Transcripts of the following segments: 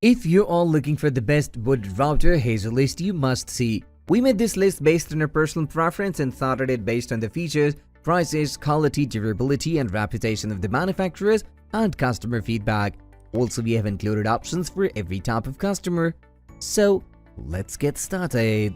If you're all looking for the best wood router, here's a list you must see. We made this list based on our personal preference and sorted it based on the features, prices, quality, durability, and reputation of the manufacturers and customer feedback. Also, we have included options for every type of customer. So, let's get started.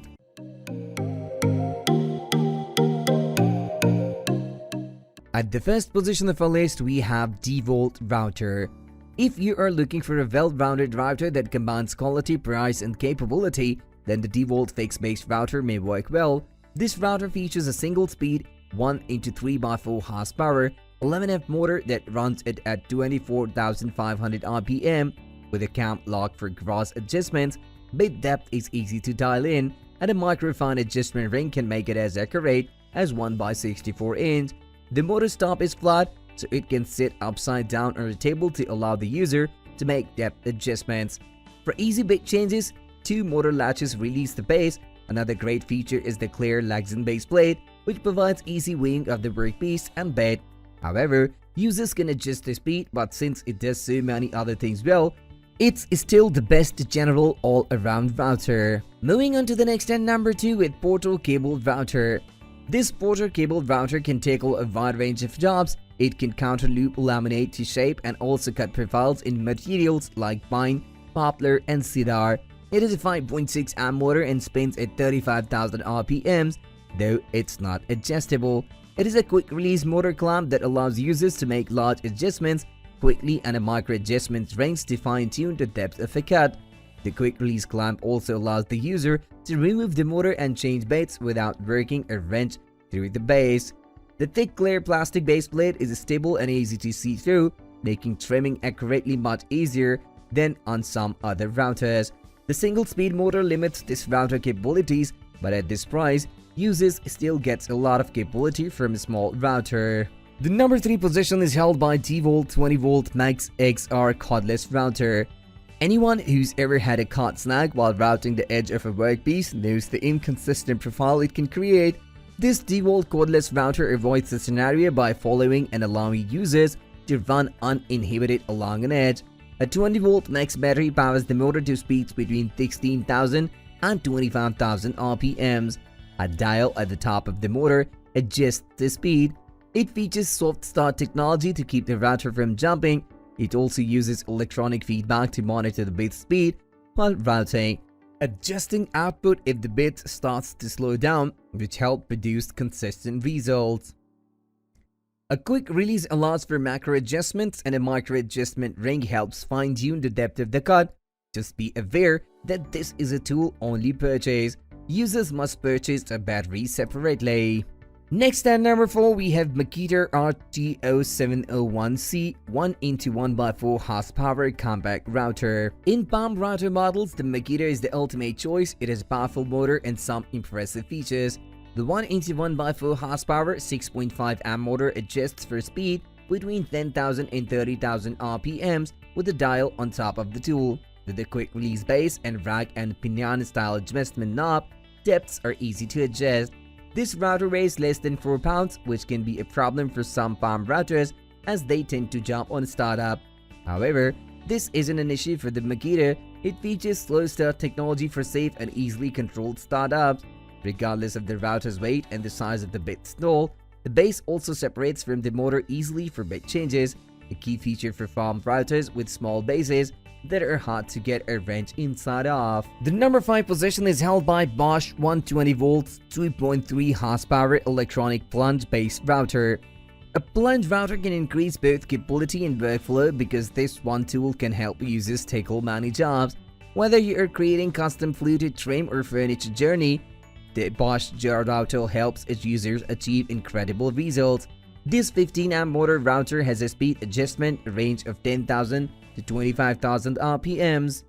At the first position of our list, we have DEWALT Router. If you are looking for a well-rounded router that combines quality, price, and capability, then the DEWALT fixed-base router may work well. This router features a single-speed 1x3x4 horsepower 11F motor that runs it at 24,500 RPM with a cam lock for cross adjustments. Bit depth is easy to dial in, and a microfine adjustment ring can make it as accurate as 1x64 inch. The motor stop is flat, so it can sit upside down on a table to allow the user to make depth adjustments. For easy bit changes, two motor latches release the base. Another great feature is the clear Lexan base plate, which provides easy weighing of the workpiece and bed. However, users can adjust the speed, but since it does so many other things well, it's still the best general all-around router. Moving on to the next and number 2 with PORTERCABLE Router. This PORTERCABLE Router can tackle a wide range of jobs. It can counter-loop laminate to shape and also cut profiles in materials like pine, poplar, and cedar. It is a 5.6 amp motor and spins at 35,000 RPMs, though it's not adjustable. It is a quick-release motor clamp that allows users to make large adjustments quickly and a micro-adjustment range to fine-tune the depth of a cut. The quick-release clamp also allows the user to remove the motor and change beds without working a wrench through the base. The thick clear plastic base plate is stable and easy to see through, making trimming accurately much easier than on some other routers. The single-speed motor limits this router capabilities, but at this price, users still gets a lot of capability from a small router. The number 3 position is held by DEWALT 20V Max XR Cordless Router. Anyone who's ever had a cord snag while routing the edge of a workpiece knows the inconsistent profile it can create. This DEWALT cordless router avoids the scenario by following and allowing users to run uninhibited along an edge. A 20V max battery powers the motor to speeds between 16,000 and 25,000 RPMs. A dial at the top of the motor adjusts the speed. It features soft start technology to keep the router from jumping. It also uses electronic feedback to monitor the bit speed while routing, adjusting output if the bit starts to slow down, which help produce consistent results. A quick release allows for macro adjustments, and a micro adjustment ring helps fine-tune the depth of the cut. Just be aware that this is a tool-only purchase. Users must purchase a battery separately. Next at number 4, we have Makita RT0701C 1x1x4 horsepower compact router. In palm router models, the Makita is the ultimate choice. It has a powerful motor and some impressive features. The 1x1x4 horsepower 6.5 amp motor adjusts for speed between 10,000 and 30,000 RPMs with a dial on top of the tool. With a quick release base and rack and pinion style adjustment knob, depths are easy to adjust. This router weighs less than 4 pounds, which can be a problem for some palm routers as they tend to jump on startup. However, this isn't an issue for the Makita. It features slow start technology for safe and easily controlled startups. Regardless of the router's weight and the size of the bit stall, the base also separates from the motor easily for bit changes, a key feature for farm routers with small bases that are hard to get a wrench inside of. The number 5 position is held by Bosch 120V 2.3 horsepower electronic plunge based router. A plunge router can increase both capability and workflow because this one tool can help users tackle many jobs. Whether you are creating custom fluted trim or furniture journey, the Bosch router helps its users achieve incredible results. This 15 amp motor router has a speed adjustment range of 10,000 to 25,000 RPMs.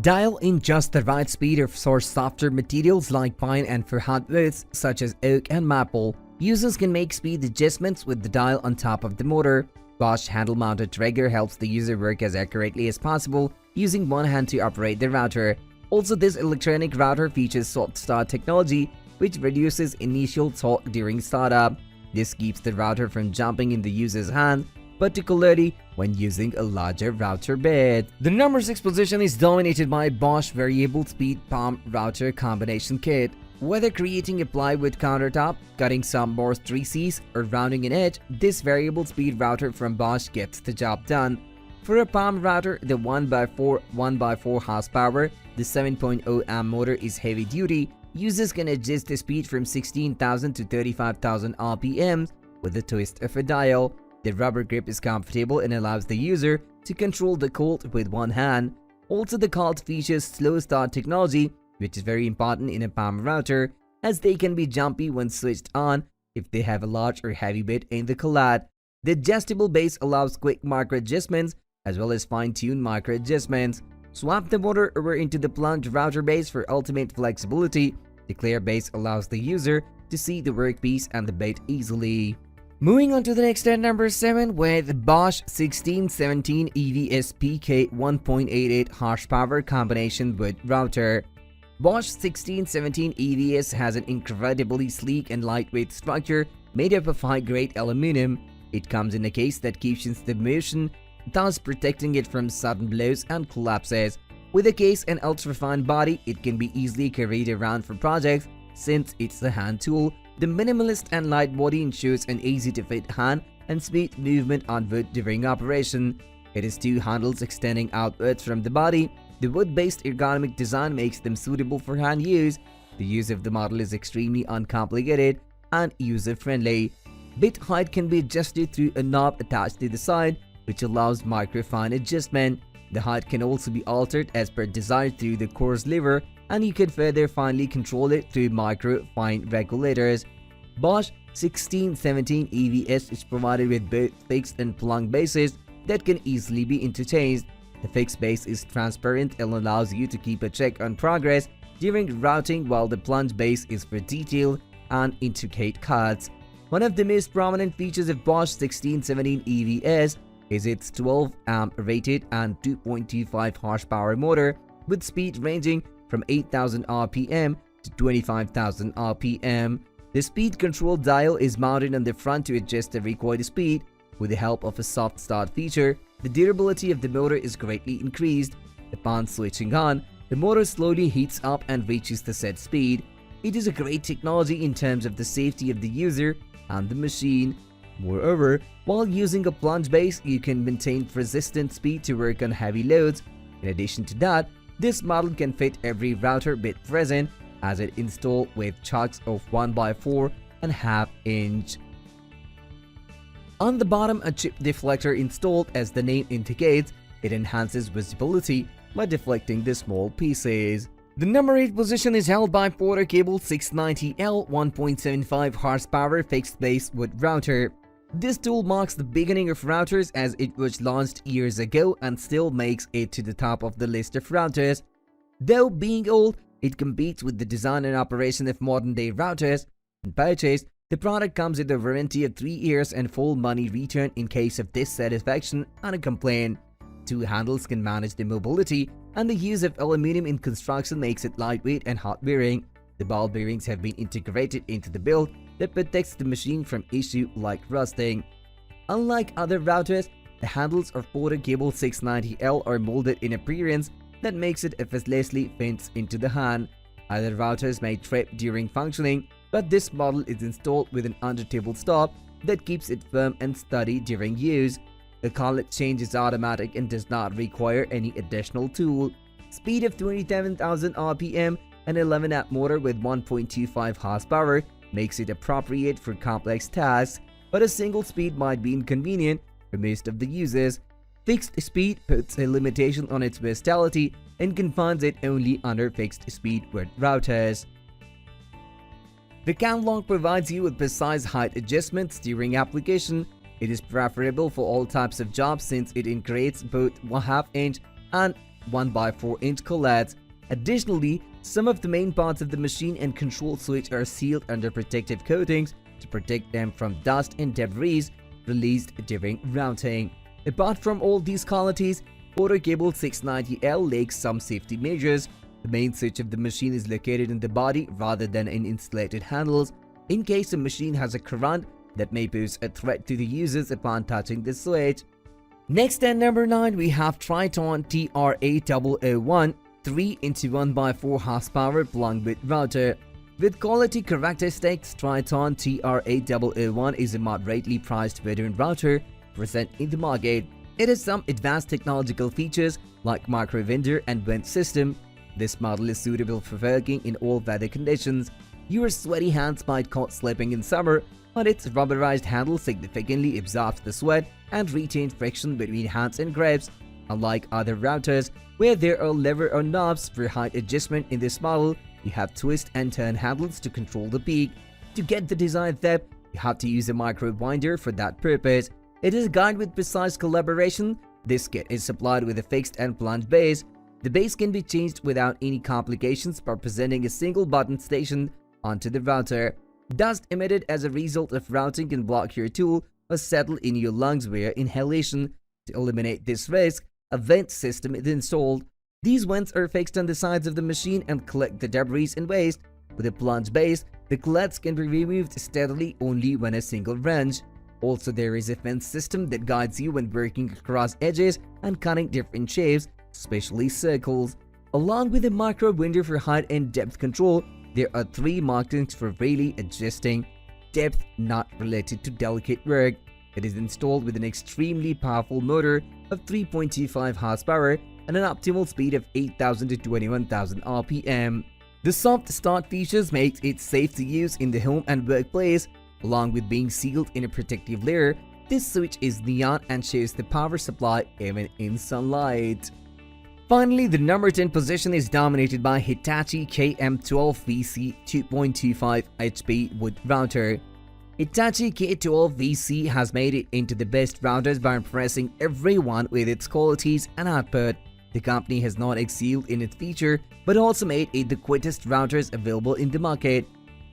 Dial in just the right speed for softer materials like pine and for hardwoods such as oak and maple. Users can make speed adjustments with the dial on top of the motor. Bosch handle-mounted trigger helps the user work as accurately as possible using one hand to operate the router. Also, this electronic router features soft start technology, which reduces initial torque during startup. This keeps the router from jumping in the user's hand particularly when using a larger router bed. The number 6 position is dominated by Bosch Variable Speed Palm Router Combination Kit. Whether creating a plywood countertop, cutting some Bosch 3Cs, or rounding an edge, this variable speed router from Bosch gets the job done. For a palm router, the 1x4 horsepower, the 7.0 amp motor is heavy duty. Users can adjust the speed from 16,000 to 35,000 RPM with the twist of a dial. The rubber grip is comfortable and allows the user to control the colt with one hand. Also, the colt features slow start technology, which is very important in a palm router, as they can be jumpy when switched on if they have a large or heavy bit in the collat. The adjustable base allows quick micro adjustments as well as fine-tuned micro adjustments. Swap the motor over into the Plunge router base for ultimate flexibility. The clear base allows the user to see the workpiece and the bait easily. Moving on to the next at number 7 with Bosch 1617 EVS-PK 1.88 horsepower combination wood router. Bosch 1617 EVS has an incredibly sleek and lightweight structure made up of high-grade aluminum. It comes in a case that cushions the motion, thus protecting it from sudden blows and collapses. With a case and ultra-fine body, it can be easily carried around for projects since it's a hand tool. The minimalist and light body ensures an easy-to-fit hand and smooth movement on wood during operation. It has two handles extending outwards from the body. The wood-based ergonomic design makes them suitable for hand use. The use of the model is extremely uncomplicated and user-friendly. Bit height can be adjusted through a knob attached to the side, which allows micro-fine adjustment. The height can also be altered as per desire through the coarse lever, and you can further finely control it through micro-fine regulators. Bosch 1617 EVS is provided with both fixed and plung bases that can easily be interchanged. The fixed base is transparent and allows you to keep a check on progress during routing, while the plunge base is for detailed and intricate cuts. One of the most prominent features of Bosch 1617 EVS is its 12 amp rated and 2.25 horsepower motor with speed ranging from 8,000 RPM to 25,000 RPM. The speed control dial is mounted on the front to adjust the required speed. With the help of a soft start feature, the durability of the motor is greatly increased. Upon switching on, the motor slowly heats up and reaches the set speed. It is a great technology in terms of the safety of the user and the machine. Moreover, while using a plunge base, you can maintain persistent speed to work on heavy loads. In addition to that, this model can fit every router bit present, as it installed with chucks of 1x4.5 inch. On the bottom, a chip deflector installed. As the name indicates, it enhances visibility by deflecting the small pieces. The number 8 position is held by PORTERCABLE 690L 1.75 horsepower fixed base wood router. This tool marks the beginning of routers, as it was launched years ago and still makes it to the top of the list of routers. Though being old, it competes with the design and operation of modern-day routers. When purchased, the product comes with a warranty of 3 years and full money return in case of dissatisfaction and a complaint. Two handles can manage the mobility, and the use of aluminum in construction makes it lightweight and hot-bearing. The ball bearings have been integrated into the build that protects the machine from issues like rusting. Unlike other routers, the handles of PORTERCABLE 690L are molded in appearance that makes it effortlessly fits into the hand. Other routers may trip during functioning, but this model is installed with an under-table stop that keeps it firm and steady during use. The collet change is automatic and does not require any additional tool. Speed of 27,000 RPM and 11 amp motor with 1.25 horsepower makes it appropriate for complex tasks, but a single speed might be inconvenient for most of the users. Fixed speed puts a limitation on its versatility and confines it only under fixed speed wood routers. The catalog provides you with precise height adjustments during application. It is preferable for all types of jobs since it integrates both 1/2 inch and 1x4 inch collets. Additionally, some of the main parts of the machine and control switch are sealed under protective coatings to protect them from dust and debris released during routing. Apart from all these qualities, PORTERCABLE 690L lacks some safety measures. The main switch of the machine is located in the body rather than in insulated handles. In case the machine has a current, that may pose a threat to the users upon touching the switch. Next, at number 9, we have Triton TR8001 3x1x4 horsepower Plunge bit router. With quality characteristics, Triton TR8001 is a moderately priced veteran router present in the market. It has some advanced technological features like micro-vendor and vent system. This model is suitable for working in all weather conditions. Your sweaty hands might caught slipping in summer, but its rubberized handle significantly absorbs the sweat and retains friction between hands and grips. Unlike other routers, where there are lever or knobs for height adjustment, in this model, you have twist and turn handles to control the peak. To get the desired depth, you have to use a micro winder for that purpose. It is a guide with precise calibration. This kit is supplied with a fixed and plunge base. The base can be changed without any complications by presenting a single button station onto the router. Dust emitted as a result of routing can block your tool or settle in your lungs via inhalation. To eliminate this risk, a vent system is installed. These vents are fixed on the sides of the machine and collect the debris and waste. With a plunge base, the collects can be removed steadily only when a single wrench. Also, there is a vent system that guides you when working across edges and cutting different shapes, especially circles. Along with a micro window for height and depth control, there are 3 markings for really adjusting depth not related to delicate work. It is installed with an extremely powerful motor of 3.25 horsepower and an optimal speed of 8,000 to 21,000 RPM. The soft start features makes it safe to use in the home and workplace. Along with being sealed in a protective layer, this switch is neon and shows the power supply even in sunlight. Finally, the number 10 position is dominated by Hitachi K12VC 2.25 HP wood router. Hitachi K12VC has made it into the best routers by impressing everyone with its qualities and output. The company has not excelled in its feature, but also made it the quickest routers available in the market.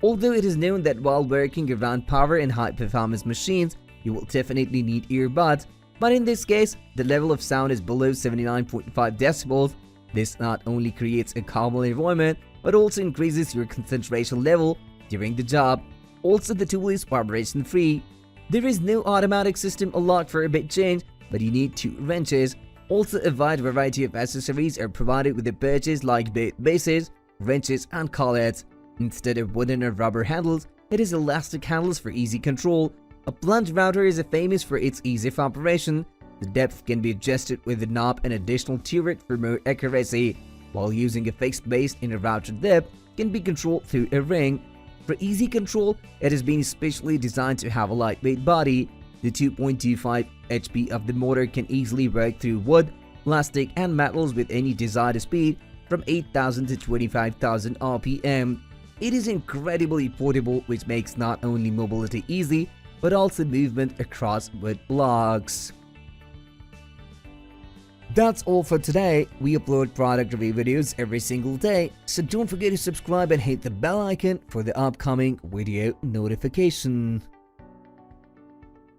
Although it is known that while working around power and high-performance machines, you will definitely need earbuds, but in this case, the level of sound is below 79.5 decibels. This not only creates a calmer environment, but also increases your concentration level during the job. Also, the tool is vibration-free. There is no automatic system or lock for a bit change, but you need 2 wrenches. Also, a wide variety of accessories are provided with the purchase like bases, wrenches, and collets. Instead of wooden or rubber handles, it is elastic handles for easy control. A plunge router is famous for its ease of operation. The depth can be adjusted with a knob and additional turret for more accuracy, while using a fixed base in a router depth can be controlled through a ring. For easy control, it has been specially designed to have a lightweight body. The 2.25 HP of the motor can easily work through wood, plastic, and metals with any desired speed from 8,000 to 25,000 RPM. It is incredibly portable, which makes not only mobility easy, but also movement across wood blocks. That's all for today. We upload product review videos every single day, so don't forget to subscribe and hit the bell icon for the upcoming video notification.